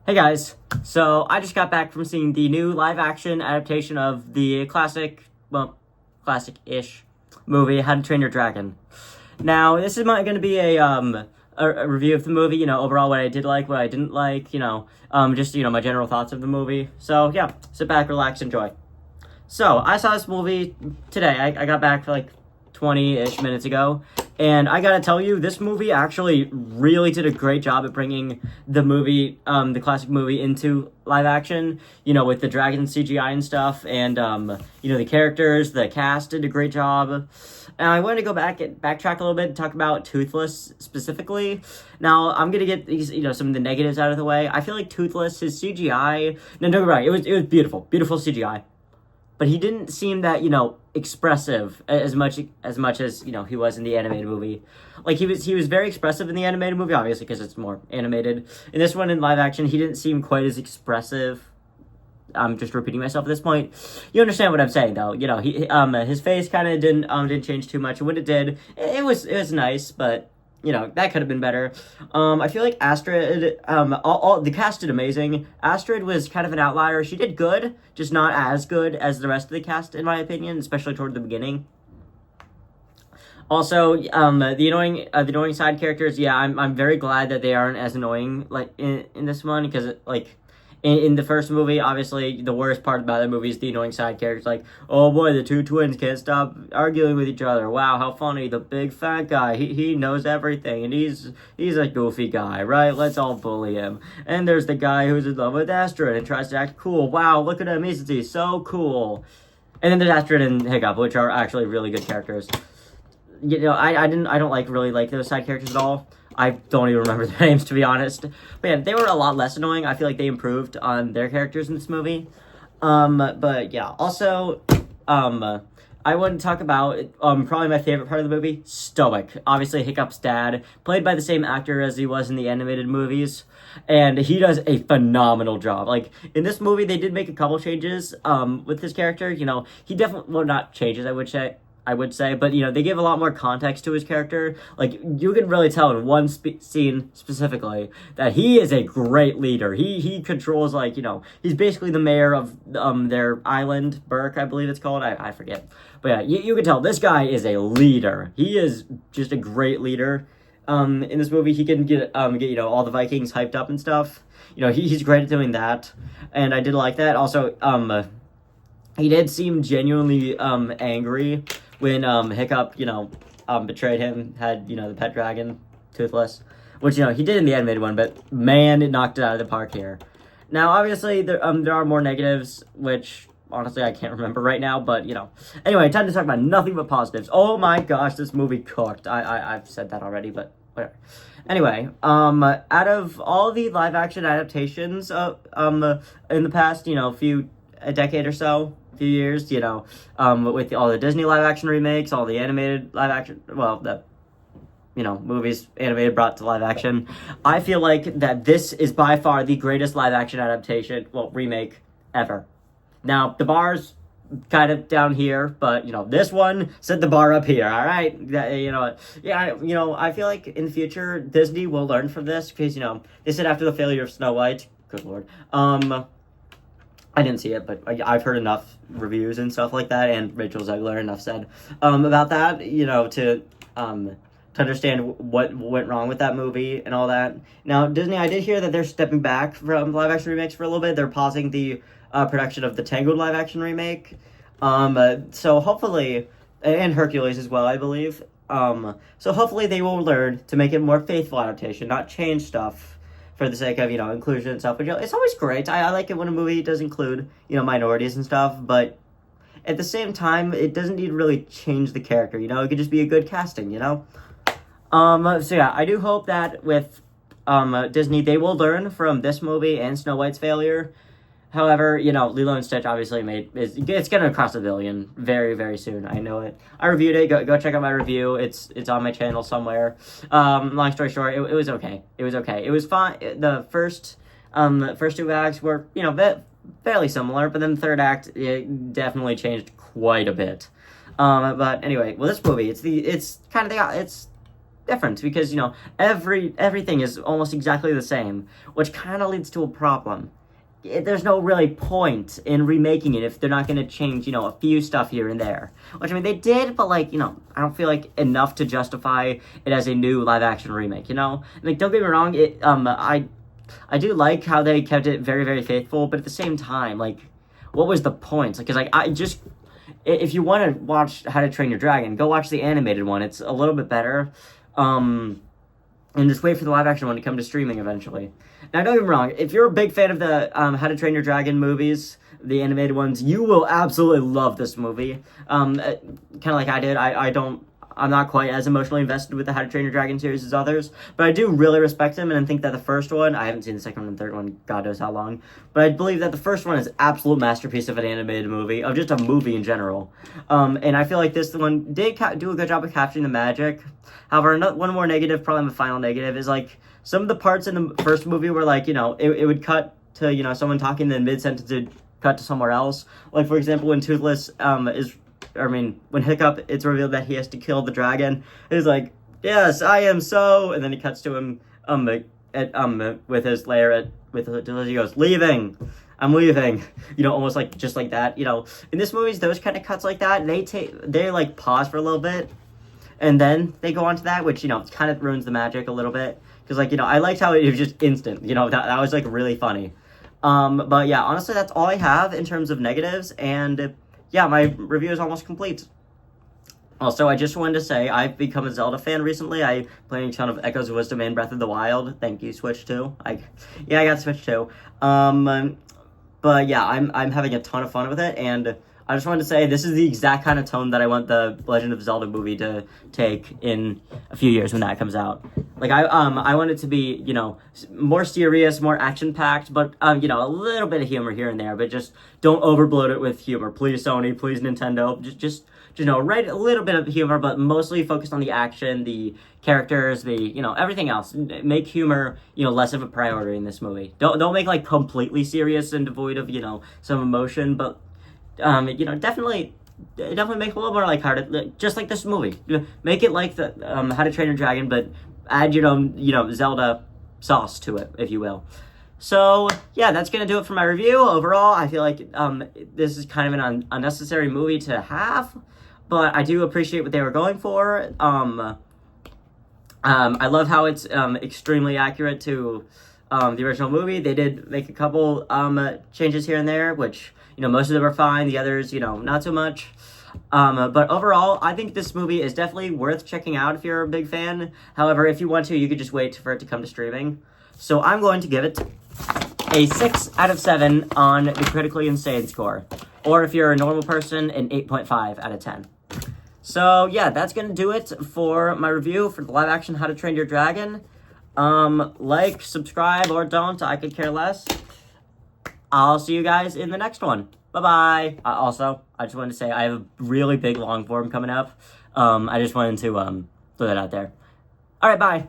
Hey guys, so I just got back from seeing the new live-action adaptation of the classic-ish movie, How to Train Your Dragon. Now, this is going to be a review of the movie, overall what I did like, what I didn't like, just, my general thoughts of the movie. So, yeah, sit back, relax, enjoy. So, I saw this movie today. I got back for 20-ish minutes ago. And I gotta tell you, this movie actually really did a great job at bringing the movie, the classic movie, into live action, with the dragon CGI and stuff, and, the characters, the cast did a great job. And I wanted to go backtrack a little bit and talk about Toothless specifically. Now, I'm gonna get these, some of the negatives out of the way. I feel like Toothless, his CGI, no, don't get me wrong, it was beautiful CGI. But he didn't seem that, expressive as much as, he was in the animated movie. He was very expressive in the animated movie, obviously, because it's more animated. In this one, in live action, he didn't seem quite as expressive. I'm just repeating myself at this point. You understand what I'm saying, though. His face kind of didn't change too much. When it did, it was nice, but that could have been better. I feel like Astrid, all the cast did amazing. Astrid was kind of an outlier. She did good, just not as good as the rest of the cast, in my opinion, especially toward the beginning. Also, the annoying side characters, yeah, I'm very glad that they aren't as annoying, in this one, because, in the first movie, obviously, the worst part about the movie is the annoying side characters, oh boy, the two twins can't stop arguing with each other. Wow, how funny. The big fat guy, he knows everything, and he's a goofy guy, right? Let's all bully him. And there's the guy who's in love with Astrid and tries to act cool. Wow, look at him, he's so cool. And then there's Astrid and Hiccup, which are actually really good characters. I don't really like those side characters at all. I don't even remember their names, to be honest. But yeah, they were a lot less annoying. I feel like they improved on their characters in this movie. But yeah, also, I want to talk about, probably my favorite part of the movie, Stoic. Obviously, Hiccup's dad, played by the same actor as he was in the animated movies. And he does a phenomenal job. In this movie, they did make a couple changes, with his character. He definitely, well, not changes, I would say, but, they give a lot more context to his character. You can really tell in one scene specifically that he is a great leader. He controls, he's basically the mayor of, their island, Burke, I believe it's called. I forget. But yeah, you can tell this guy is a leader. He is just a great leader. In this movie, he can get all the Vikings hyped up and stuff. He's great at doing that. And I did like that. Also, he did seem genuinely, angry when Hiccup, betrayed him, had, the pet dragon, Toothless, which, he did in the animated one, but man, it knocked it out of the park here. Now, obviously, there are more negatives, which, honestly, I can't remember right now, but, Anyway, time to talk about nothing but positives. Oh my gosh, this movie cooked. I've said that already, but whatever. Anyway, out of all the live-action adaptations, in the past, a decade or so, few years, with all the Disney live-action remakes, all the animated live-action, movies animated brought to live-action, I feel like that this is by far the greatest live-action adaptation, remake, ever. Now, the bar's kind of down here, but, this one set the bar up here, all right? I feel like in the future, Disney will learn from this, because, they said after the failure of Snow White, good lord, I didn't see it, but I've heard enough reviews and stuff like that, and Rachel Zegler enough said about that, to understand what went wrong with that movie and all that. Now, Disney, I did hear that they're stepping back from live-action remakes for a little bit. They're pausing the production of the Tangled live-action remake. So hopefully, and Hercules as well, I believe. So hopefully they will learn to make it more faithful adaptation, not change stuff for the sake of, inclusion and stuff. But, it's always great. I like it when a movie does include, minorities and stuff. But at the same time, it doesn't need to really change the character, It could just be a good casting, So, yeah, I do hope that with Disney, they will learn from this movie and Snow White's failure. However, Lilo and Stitch obviously it's gonna cross $1 billion very, very soon. I know it. I reviewed it. Go check out my review. It's on my channel somewhere. Long story short, it was okay. It was okay. It was fine. The first two acts were, fairly similar, but then the third act, it definitely changed quite a bit. But anyway, this movie, it's different because, you know, everything is almost exactly the same, which kind of leads to a problem. There's no really point in remaking it if they're not going to change, you know, a few stuff here and there. Which, I mean, they did, but, like, you know, I don't feel like enough to justify it as a new live-action remake, you know? Like, don't get me wrong, I do like how they kept it very, very faithful, but at the same time, like, what was the point? Because, like, if you want to watch How to Train Your Dragon, go watch the animated one. It's a little bit better. And just wait for the live-action one to come to streaming eventually. Now, don't get me wrong. If you're a big fan of the How to Train Your Dragon movies, the animated ones, you will absolutely love this movie. Kind of like I did. I'm not quite as emotionally invested with the How to Train Your Dragon series as others, but I do really respect them, and I think that the first one, I haven't seen the second one and third one, God knows how long, but I believe that the first one is an absolute masterpiece of an animated movie, of just a movie in general. And I feel like this one did do a good job of capturing the magic. However, one more negative, probably my final negative, is like some of the parts in the first movie where, like, you know, it would cut to, you know, someone talking, then mid-sentence it'd cut to somewhere else. Like, for example, when Toothless when Hiccup, it's revealed that he has to kill the dragon, it's like, yes, I am so, and then he cuts to him, with his lair he goes, leaving, I'm leaving, you know, almost like, just like that, you know. In this movies, those kind of cuts like that, they like, pause for a little bit, and then they go on to that, which, you know, kind of ruins the magic a little bit, because, like, you know, I liked how it was just instant, you know, that was, like, really funny. But yeah, honestly, that's all I have in terms of negatives, and yeah, my review is almost complete. Also, I just wanted to say, I've become a Zelda fan recently. I played a ton of Echoes of Wisdom and Breath of the Wild. Thank you, Switch 2. I got Switch 2. But yeah, I'm having a ton of fun with it, and I just wanted to say this is the exact kind of tone that I want the Legend of Zelda movie to take in a few years when that comes out. Like, I want it to be, you know, more serious, more action-packed, but, you know, a little bit of humor here and there, but just don't overbloat it with humor. Please, Sony, please, Nintendo, just you know, write a little bit of humor, but mostly focused on the action, the characters, the, you know, everything else. Make humor, you know, less of a priority in this movie. Don't make, like, completely serious and devoid of, you know, some emotion, but you know, definitely make it a little more lighthearted, just like this movie. Make it like the How to Train Your Dragon, but add your own, you know, Zelda sauce to it, if you will. So yeah, that's gonna do it for my review. Overall, I feel like this is kind of an unnecessary movie to have, but I do appreciate what they were going for. I love how it's extremely accurate to the original movie. They did make a couple changes here and there, which, you know, most of them are fine. The others, you know, not so much. But overall, I think this movie is definitely worth checking out if you're a big fan. However, if you want to, you could just wait for it to come to streaming. So I'm going to give it a 6 out of 7 on the Critically Insane score. Or if you're a normal person, an 8.5 out of 10. So yeah, that's going to do it for my review for the live-action How to Train Your Dragon. Like, subscribe, or don't. I could care less. I'll see you guys in the next one. Bye-bye. Also, I just wanted to say I have a really big long form coming up. I just wanted to throw that out there. All right, bye.